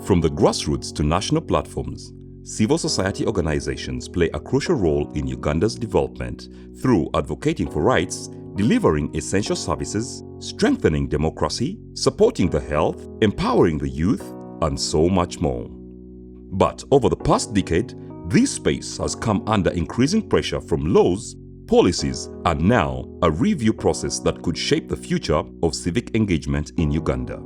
From the grassroots to national platforms, civil society organizations play a crucial role in Uganda's development through advocating for rights, delivering essential services, strengthening democracy, supporting the health, empowering the youth, and so much more. But over the past decade, this space has come under increasing pressure from laws, policies, and now a review process that could shape the future of civic engagement in Uganda.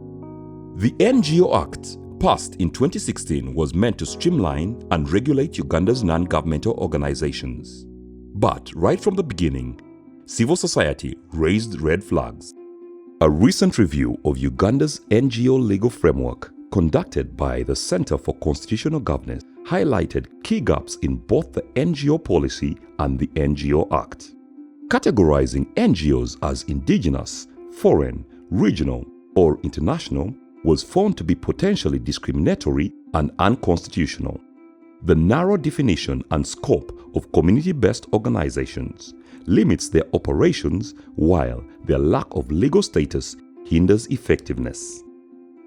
The NGO Act, passed in 2016, was meant to streamline and regulate Uganda's non-governmental organizations. But right from the beginning, civil society raised red flags. A recent review of Uganda's NGO legal framework conducted by the Center for Constitutional Governance highlighted key gaps in both the NGO policy and the NGO Act. Categorizing NGOs as indigenous, foreign, regional, or international was found to be potentially discriminatory and unconstitutional. The narrow definition and scope of community-based organizations limits their operations, while their lack of legal status hinders effectiveness.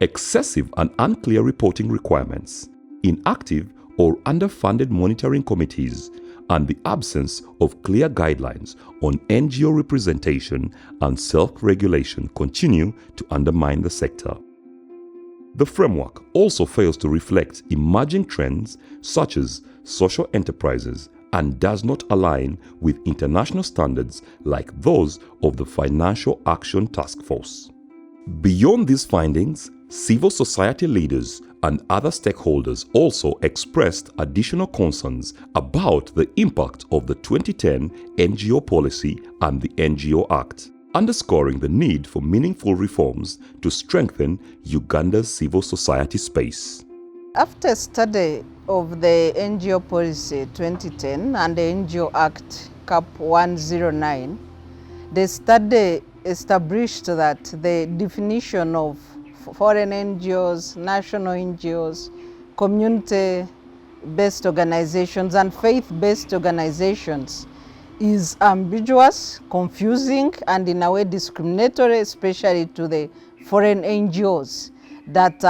Excessive and unclear reporting requirements, inactive or underfunded monitoring committees, and the absence of clear guidelines on NGO representation and self-regulation continue to undermine the sector. The framework also fails to reflect emerging trends such as social enterprises and does not align with international standards like those of the Financial Action Task Force. Beyond these findings, civil society leaders and other stakeholders also expressed additional concerns about the impact of the 2010 NGO policy and the NGO Act, underscoring the need for meaningful reforms to strengthen Uganda's civil society space. After study of the NGO policy 2010 and the NGO Act Cap 109, the study established that the definition of foreign NGOs, national NGOs, community-based organizations, and faith-based organizations is ambiguous, confusing, and in a way discriminatory, especially to the foreign NGOs that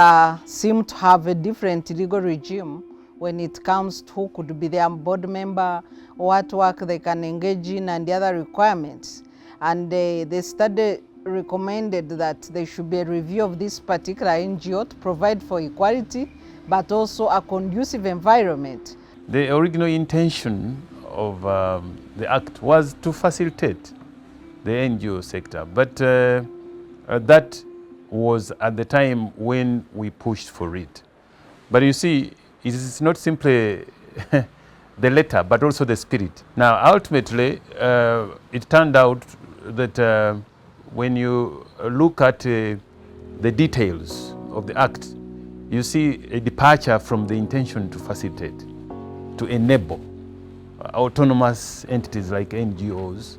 seem to have a different legal regime when it comes to who could be their board member, what work they can engage in, and the other requirements. And the study recommended that there should be a review of this particular NGO to provide for equality, but also a conducive environment. The original intention of the Act was to facilitate the NGO sector, but that was at the time when we pushed for it. But you see, it is not simply the letter, but also the spirit. Now, ultimately, it turned out that when you look at the details of the Act, you see a departure from the intention to facilitate, to enable autonomous entities like NGOs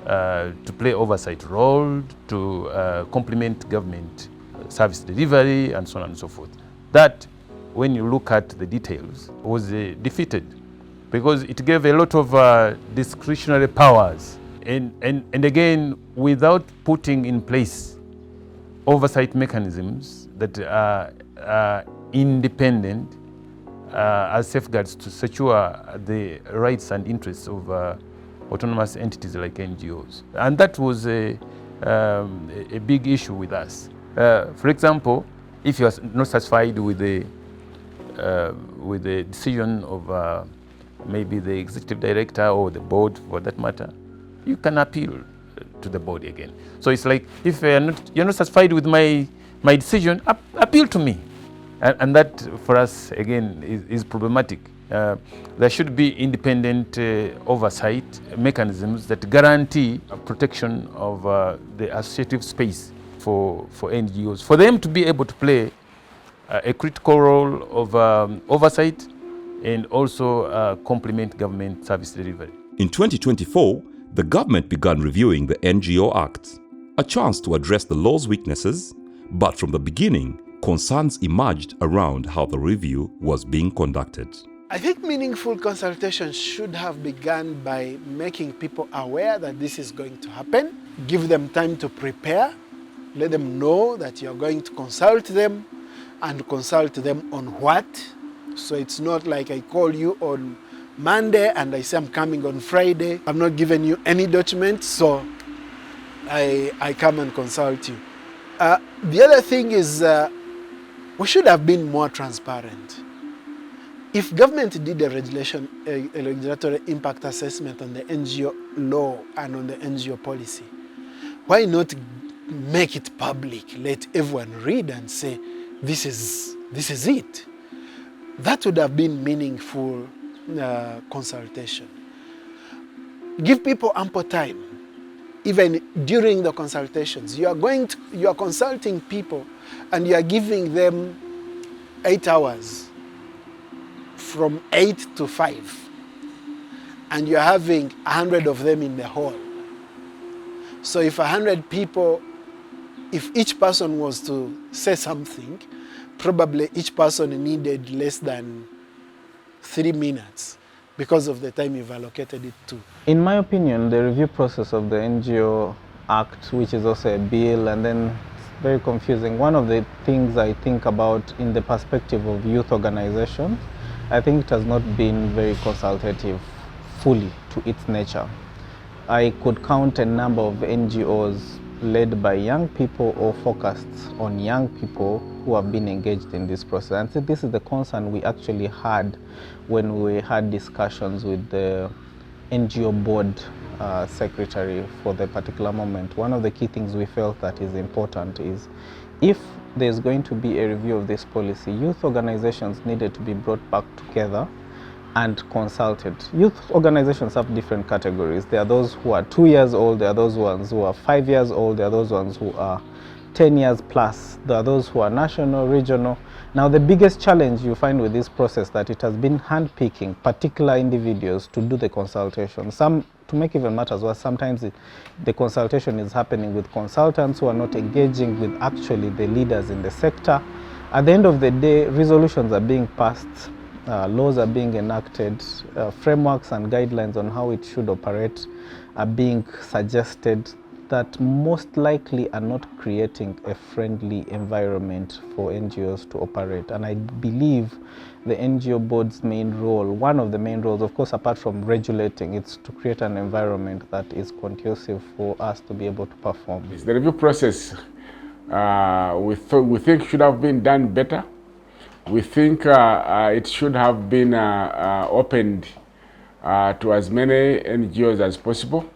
to play oversight role, to complement government service delivery, and so on and so forth. That, when you look at the details, was defeated because it gave a lot of discretionary powers. And again, without putting in place oversight mechanisms that are independent as safeguards to secure the rights and interests of autonomous entities like NGOs. And that was a big issue with us. For example, if you are not satisfied with the decision of maybe the executive director or the board for that matter, you can appeal to the board again. So it's like, if you're not satisfied with my decision, appeal to me. And that, for us, again, is problematic. There should be independent oversight mechanisms that guarantee protection of the associative space for NGOs, for them to be able to play a critical role of oversight and also complement government service delivery. In 2024, the government began reviewing the NGO Act, a chance to address the law's weaknesses, but from the beginning, concerns emerged around how the review was being conducted. I think meaningful consultation should have begun by making people aware that this is going to happen, give them time to prepare, let them know that you're going to consult them, and consult them on what. So it's not like I call you on Monday and I say I'm coming on Friday. I'm not giving you any document, so I come and consult you. The other thing is we should have been more transparent. If government did a regulatory impact assessment on the NGO law and on the NGO policy, why not make it public? Let everyone read and say, this is it. That would have been meaningful consultation. Give people ample time. Even during the consultations, you are consulting people and you are giving them 8 hours from 8 to 5, and you're having 100 of them in the hall. So if 100 people, if each person was to say something, probably each person needed less than 3 minutes because of the time you've allocated it to. In my opinion, the review process of the NGO Act, which is also a bill, and then it's very confusing. One of the things I think about in the perspective of youth organizations, I think it has not been very consultative fully to its nature. I could count a number of NGOs led by young people or focused on young people who have been engaged in this process. And so this is the concern we actually had when we had discussions with the NGO board secretary for the particular moment. One of the key things we felt that is important is if there's going to be a review of this policy, youth organizations needed to be brought back together and consulted. Youth organizations have different categories. There are those who are 2 years old, there are those ones who are 5 years old, there are those ones who are 10 years plus, there are those who are national, regional. Now the biggest challenge you find with this process that it has been handpicking particular individuals to do the consultation. Some, to make even matters worse, sometimes the consultation is happening with consultants who are not engaging with actually the leaders in the sector. At the end of the day, resolutions are being passed, laws are being enacted, frameworks and guidelines on how it should operate are being suggested that most likely are not creating a friendly environment for NGOs to operate. And I believe the NGO board's main role, one of the main roles, of course, apart from regulating, it's to create an environment that is conducive for us to be able to perform. The review process, we think should have been done better. We think it should have been opened to as many NGOs as possible,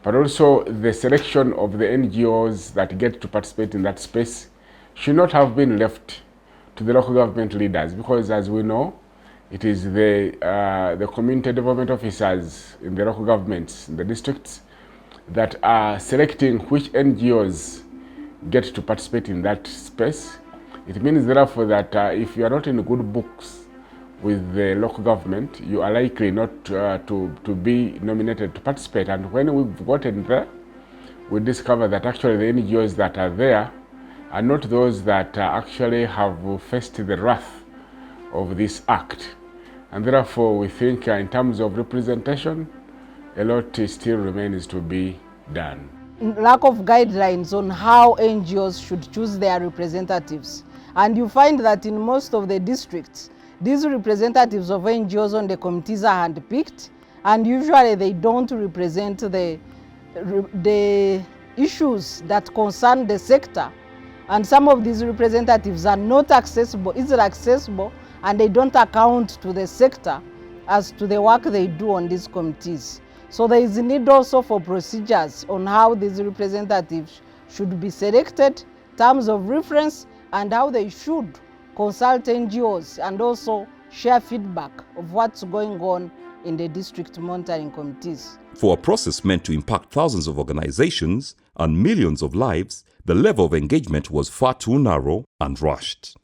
but also the selection of the NGOs that get to participate in that space should not have been left to the local government leaders, because as we know, it is the community development officers in the local governments, in the districts, that are selecting which NGOs get to participate in that space. It means therefore that if you are not in good books with the local government, you are likely not to be nominated to participate. And when we've gotten there, we discover that actually the NGOs that are there are not those that actually have faced the wrath of this act. And therefore we think in terms of representation, a lot still remains to be done. Lack of guidelines on how NGOs should choose their representatives. And you find that in most of the districts, these representatives of NGOs on the committees are handpicked, and usually they don't represent the issues that concern the sector. And some of these representatives are not accessible, easily accessible, and they don't account to the sector as to the work they do on these committees. So there is a need also for procedures on how these representatives should be selected, terms of reference, and how they should consult NGOs and also share feedback of what's going on in the district monitoring committees. For a process meant to impact thousands of organizations and millions of lives, the level of engagement was far too narrow and rushed.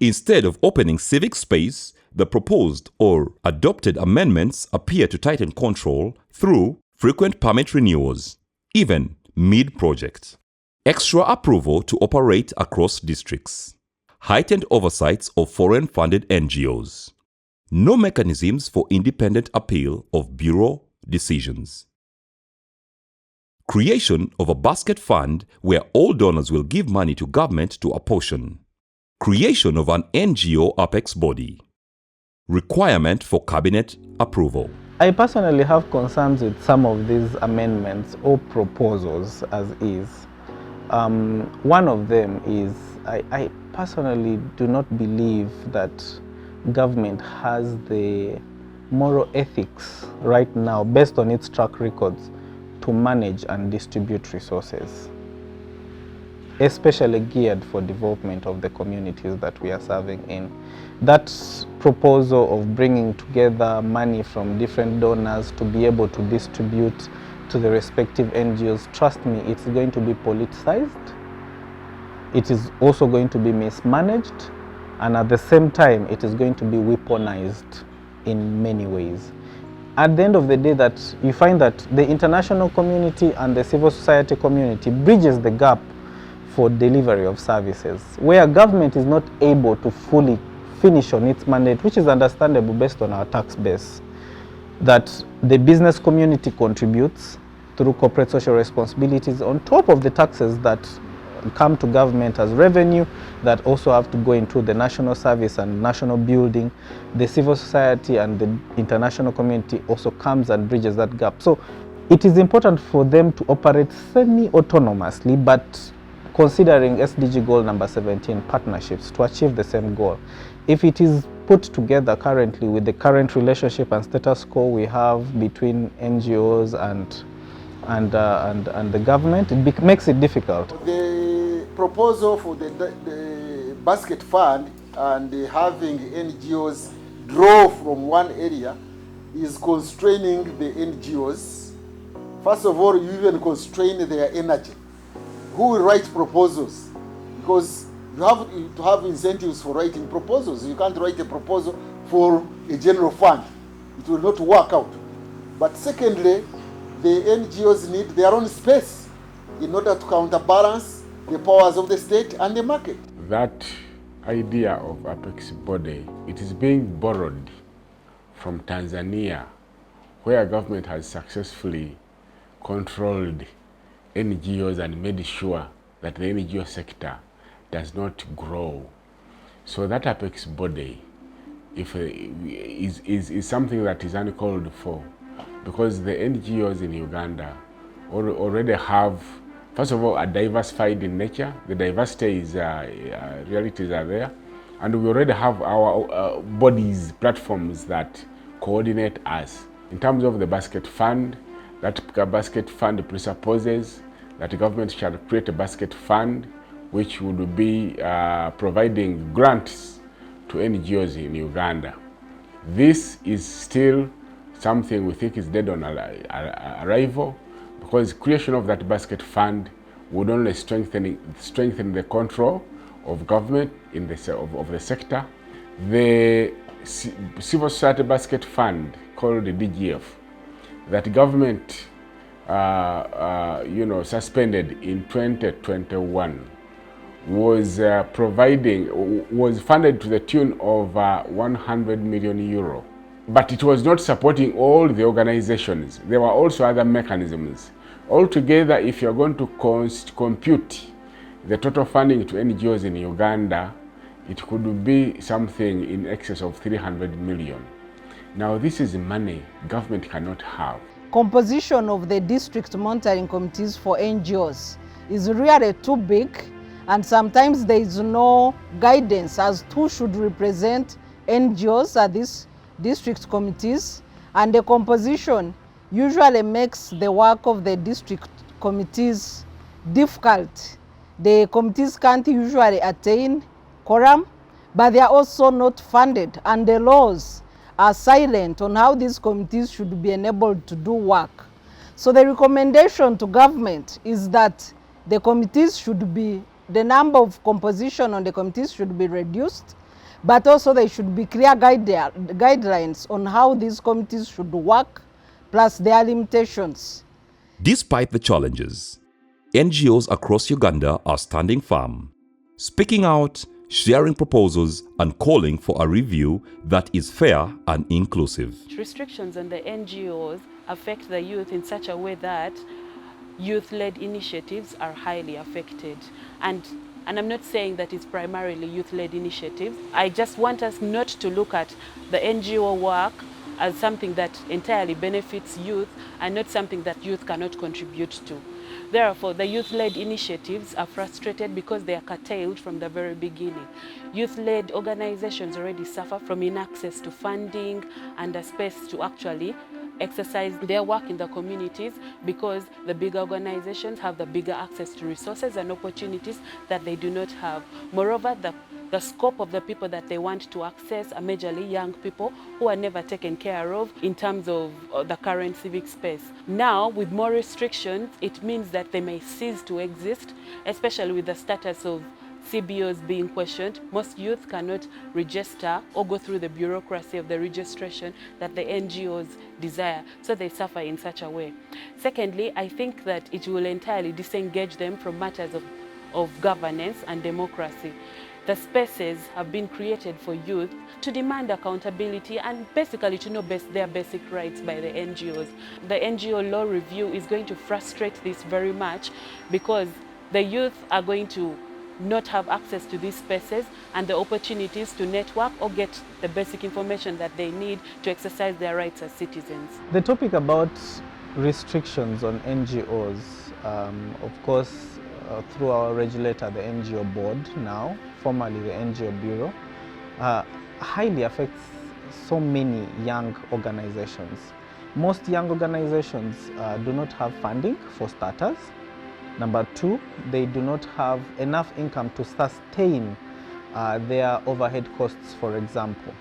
Instead of opening civic space, the proposed or adopted amendments appear to tighten control through frequent permit renewals, even mid-project, extra approval to operate across districts, heightened oversights of foreign-funded NGOs, no mechanisms for independent appeal of bureau decisions, creation of a basket fund where all donors will give money to government to apportion, Creation of an NGO apex body. Requirement for cabinet approval. I personally have concerns with some of these amendments or proposals as is. One of them is I personally do not believe that government has the moral ethics right now, based on its track records, to manage and distribute resources, especially geared for development of the communities that we are serving in. That proposal of bringing together money from different donors to be able to distribute to the respective NGOs, trust me, it's going to be politicized. It is also going to be mismanaged, and at the same time, it is going to be weaponized in many ways. At the end of the day, that you find that the international community and the civil society community bridges the gap for delivery of services, where government is not able to fully finish on its mandate, which is understandable based on our tax base, that the business community contributes through corporate social responsibilities on top of the taxes that come to government as revenue that also have to go into the national service and national building. The civil society and the international community also comes and bridges that gap. So it is important for them to operate semi-autonomously, but considering SDG goal number 17, partnerships, to achieve the same goal. If it is put together currently with the current relationship and status quo we have between NGOs and the government, it makes it difficult. The proposal for the basket fund and having NGOs draw from one area is constraining the NGOs. First of all, you even constrain their energy. Who will write proposals? Because you have to have incentives for writing proposals. You can't write a proposal for a general fund. It will not work out. But secondly, the NGOs need their own space in order to counterbalance the powers of the state and the market. That idea of apex body, it is being borrowed from Tanzania, where government has successfully controlled NGOs and made sure that the NGO sector does not grow. So that apex body is something that is uncalled for, because the NGOs in Uganda already have, first of all, are diversified in nature. The diversity is, realities are there. And we already have our bodies, platforms that coordinate us. In terms of the basket fund, that basket fund presupposes that the government shall create a basket fund which would be providing grants to NGOs in Uganda. This is still something we think is dead on arrival, because creation of that basket fund would only strengthen the control of government in of the sector. The civil society basket fund, called the DGF, that government suspended in 2021, was funded to the tune of 100 million euro. But it was not supporting all the organizations. There were also other mechanisms. Altogether, if you're going to compute the total funding to NGOs in Uganda, it could be something in excess of 300 million. Now, this is money government cannot have. Composition of the district monitoring committees for NGOs is really too big, and sometimes there is no guidance as to who should represent NGOs at these district committees, and the composition usually makes the work of the district committees difficult. The committees can't usually attain quorum, but they are also not funded, and the laws are silent on how these committees should be enabled to do work. So the recommendation to government is that the committees should be, the number of composition on the committees should be reduced, but also there should be clear guidelines on how these committees should work, plus their limitations. Despite the challenges, NGOs across Uganda are standing firm, speaking out, sharing proposals, and calling for a review that is fair and inclusive. Restrictions on the NGOs affect the youth in such a way that youth-led initiatives are highly affected. And And I'm not saying that it's primarily youth-led initiatives. I just want us not to look at the NGO work as something that entirely benefits youth and not something that youth cannot contribute to. Therefore, the youth-led initiatives are frustrated because they are curtailed from the very beginning. Youth-led organizations already suffer from inaccess to funding and a space to actually exercise their work in the communities because the bigger organizations have the bigger access to resources and opportunities that they do not have. Moreover, the scope of the people that they want to access are majorly young people who are never taken care of in terms of the current civic space. Now, with more restrictions, it means that they may cease to exist, especially with the status of CBOs being questioned. Most youth cannot register or go through the bureaucracy of the registration that the NGOs desire, so they suffer in such a way. Secondly, I think that it will entirely disengage them from matters of governance and democracy. The spaces have been created for youth to demand accountability and basically to know their basic rights by the NGOs. The NGO law review is going to frustrate this very much because the youth are going to not have access to these spaces and the opportunities to network or get the basic information that they need to exercise their rights as citizens. The topic about restrictions on NGOs, of course, through our regulator, the NGO board now, formerly the NGO Bureau, highly affects so many young organizations. Most young organizations do not have funding for starters. Number two, they do not have enough income to sustain their overhead costs, for example.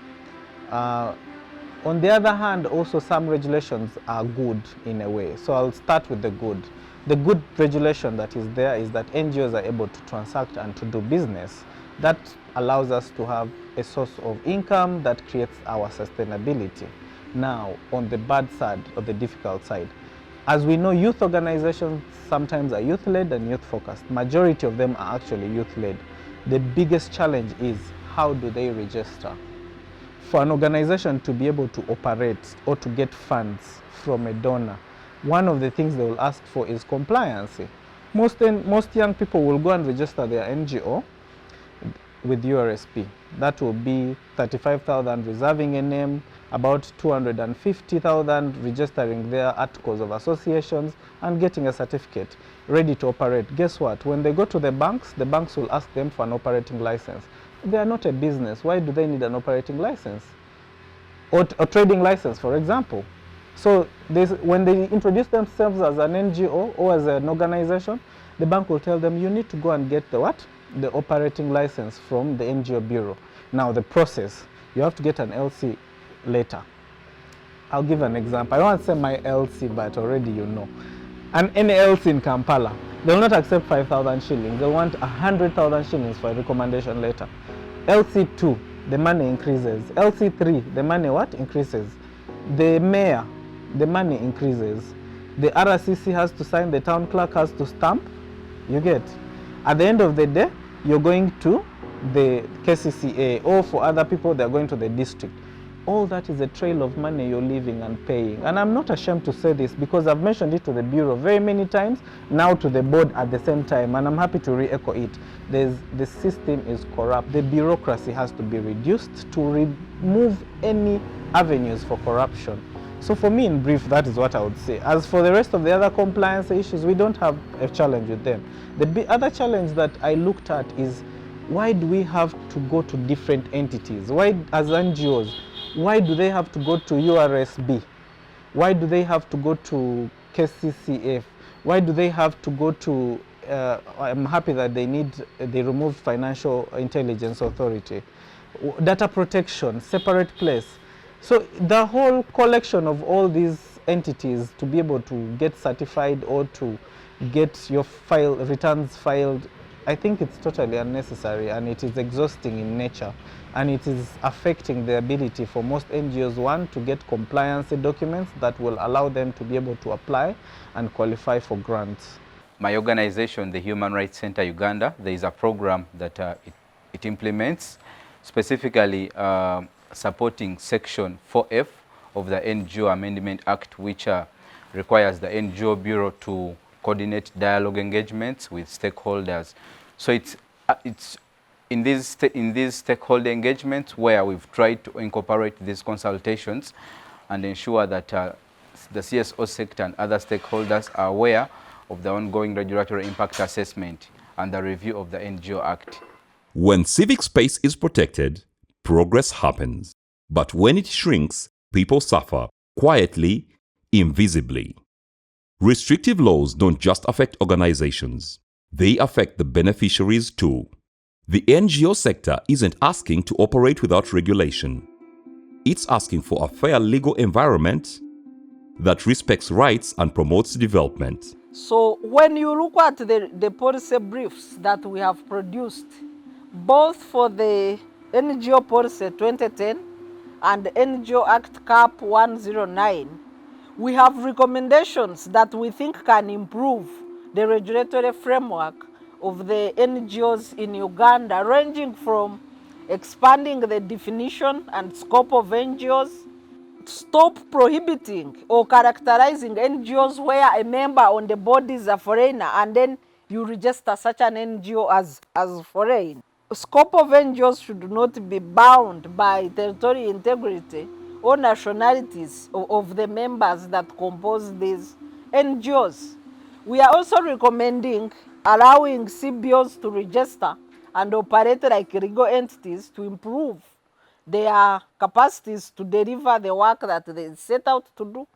On the other hand, also some regulations are good in a way. So I'll start with the good. The good regulation that is there is that NGOs are able to transact and to do business. That allows us to have a source of income that creates our sustainability. Now, on the bad side or the difficult side, as we know, youth organizations sometimes are youth-led and youth-focused. Majority of them are actually youth-led. The biggest challenge is how do they register? For an organization to be able to operate or to get funds from a donor, one of the things they will ask for is compliance. Most young people will go and register their NGO with URSP. That will be 35,000 reserving a name, about 250,000 registering their articles of associations and getting a certificate ready to operate. Guess what? When they go to the banks will ask them for an operating license. They are not a business. Why do they need an operating license? Or a trading license, for example. So when they introduce themselves as an NGO or as an organization, the bank will tell them you need to go and get the what? The operating license from the NGO Bureau. Now the process, you have to get an LC later. I'll give an example. I won't say my LC, but already you know. And any LC in Kampala, they will not accept 5,000 shillings. They want 100,000 shillings for a recommendation letter. LC2, the money increases. LC3, the money what? Increases. The mayor, the money increases. The RCC has to sign, the town clerk has to stamp. You get. At the end of the day, you're going to the KCCA, or for other people, they're going to the district. All that is a trail of money you're leaving and paying. And I'm not ashamed to say this because I've mentioned it to the Bureau very many times, now to the board at the same time, and I'm happy to re-echo it. The system is corrupt. The bureaucracy has to be reduced to remove any avenues for corruption. So for me, in brief, that is what I would say. As for the rest of the other compliance issues, we don't have a challenge with them. The other challenge that I looked at is, why do we have to go to different entities? Why, as NGOs, why do they have to go to URSB? Why do they have to go to KCCF? Why do they have to go to, I'm happy that they removed Financial Intelligence Authority. Data protection, separate place. So the whole collection of all these entities to be able to get certified or to get your returns filed, I think it's totally unnecessary, and it is exhausting in nature, and it is affecting the ability for most NGOs, one, to get compliance documents that will allow them to be able to apply and qualify for grants. My organization, the Human Rights Center Uganda, there is a program that it implements, specifically supporting Section 4F of the NGO Amendment Act, which requires the NGO Bureau to coordinate dialogue engagements with stakeholders. So it's it's in these stakeholder engagements where we've tried to incorporate these consultations and ensure that the CSO sector and other stakeholders are aware of the ongoing regulatory impact assessment and the review of the NGO Act. When civic space is protected, progress happens. But when it shrinks, people suffer, quietly, invisibly. Restrictive laws don't just affect organizations. They affect the beneficiaries too. The NGO sector isn't asking to operate without regulation. It's asking for a fair legal environment that respects rights and promotes development. So when you look at the policy briefs that we have produced, both for the NGO Policy 2010 and NGO Act CAP 109, we have recommendations that we think can improve the regulatory framework of the NGOs in Uganda, ranging from expanding the definition and scope of NGOs, stop prohibiting or characterizing NGOs where a member on the board is a foreigner and then you register such an NGO as foreign. Scope of NGOs should not be bound by territorial integrity or nationalities of the members that compose these NGOs. We are also recommending allowing CBOs to register and operate like legal entities to improve their capacities to deliver the work that they set out to do.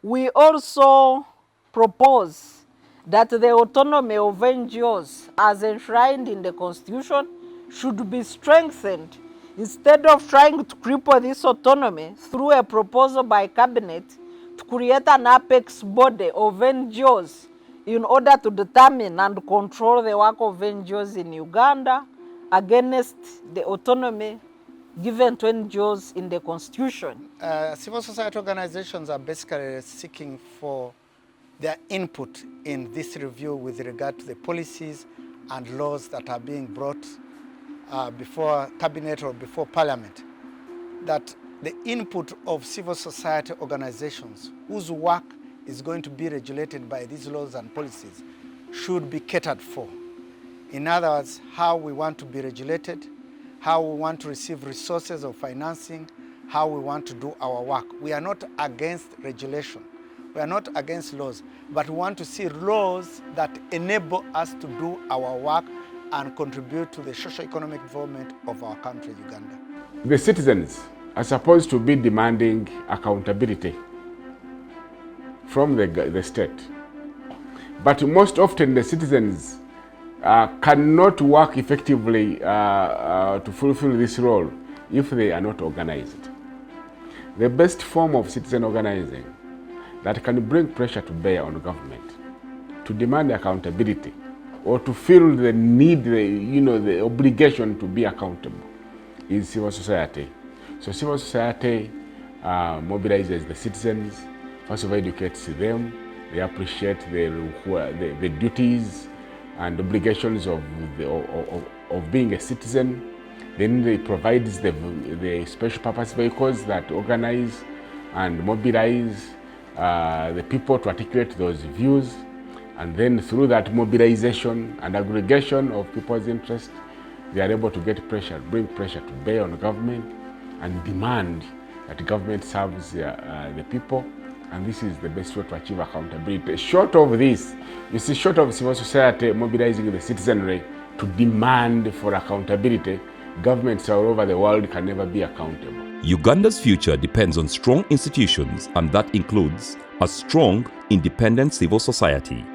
We also propose that the autonomy of NGOs as enshrined in the Constitution should be strengthened instead of trying to cripple this autonomy through a proposal by Cabinet to create an apex body of NGOs in order to determine and control the work of NGOs in Uganda against the autonomy given to NGOs in the Constitution. Civil society organizations are basically seeking for their input in this review with regard to the policies and laws that are being brought before Cabinet or before Parliament. That the input of civil society organizations whose work is going to be regulated by these laws and policies should be catered for. In other words, how we want to be regulated, how we want to receive resources of financing, how we want to do our work. We are not against regulation. We are not against laws, but we want to see laws that enable us to do our work and contribute to the socio-economic development of our country, Uganda. The citizens are supposed to be demanding accountability from the state. But most often the citizens cannot work effectively to fulfill this role if they are not organized. The best form of citizen organizing that can bring pressure to bear on government to demand accountability or to feel the need, the obligation to be accountable is civil society. So civil society mobilizes the citizens, first of all educates them, they appreciate the duties and obligations of being a citizen. Then they provide the special purpose vehicles that organize and mobilize the people to articulate those views. And then through that mobilization and aggregation of people's interest, they are able to get pressure, bring pressure to bear on government and demand that government serves the people. And this is the best way to achieve accountability. Short of this, you see, short of civil society mobilizing the citizenry to demand for accountability, governments all over the world can never be accountable. Uganda's future depends on strong institutions, and that includes a strong, independent civil society.